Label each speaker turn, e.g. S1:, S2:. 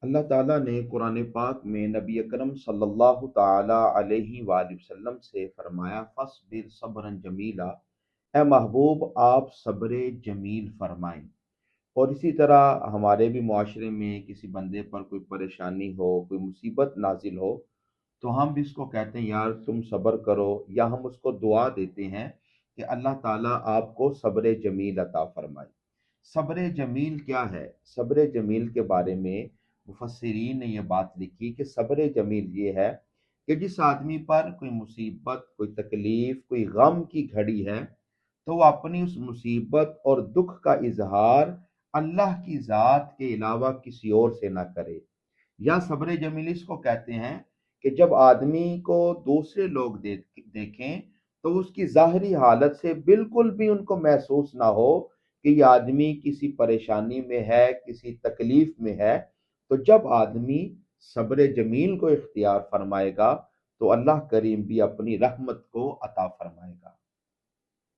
S1: اللہ تعالیٰ نے قرآن پاک میں نبی اکرم صلی اللہ تعالیٰ علیہ وآلہ وسلم سے فرمایا فَاصْبِرْ صَبْرًا جَمِيلًا، اے محبوب آپ صبر جمیل فرمائیں۔ اور اسی طرح ہمارے بھی معاشرے میں کسی بندے پر کوئی پریشانی ہو، کوئی مصیبت نازل ہو، تو ہم بھی اس کو کہتے ہیں یار تم صبر کرو، یا ہم اس کو دعا دیتے ہیں کہ اللہ تعالیٰ آپ کو صبر جمیل عطا فرمائے۔ صبر جمیل کیا ہے؟ صبر جمیل کے بارے میں مفسرین نے یہ بات لکھی کہ صبر جمیل یہ ہے کہ جس آدمی پر کوئی مصیبت، کوئی تکلیف، کوئی غم کی گھڑی ہے، تو وہ اپنی اس مصیبت اور دکھ کا اظہار اللہ کی ذات کے علاوہ کسی اور سے نہ کرے۔ یا صبر جمیل اس کو کہتے ہیں کہ جب آدمی کو دوسرے لوگ دیکھیں تو اس کی ظاہری حالت سے بالکل بھی ان کو محسوس نہ ہو کہ یہ آدمی کسی پریشانی میں ہے، کسی تکلیف میں ہے۔ تو جب آدمی صبر جمیل کو اختیار فرمائے گا تو اللہ کریم بھی اپنی رحمت کو عطا فرمائے گا۔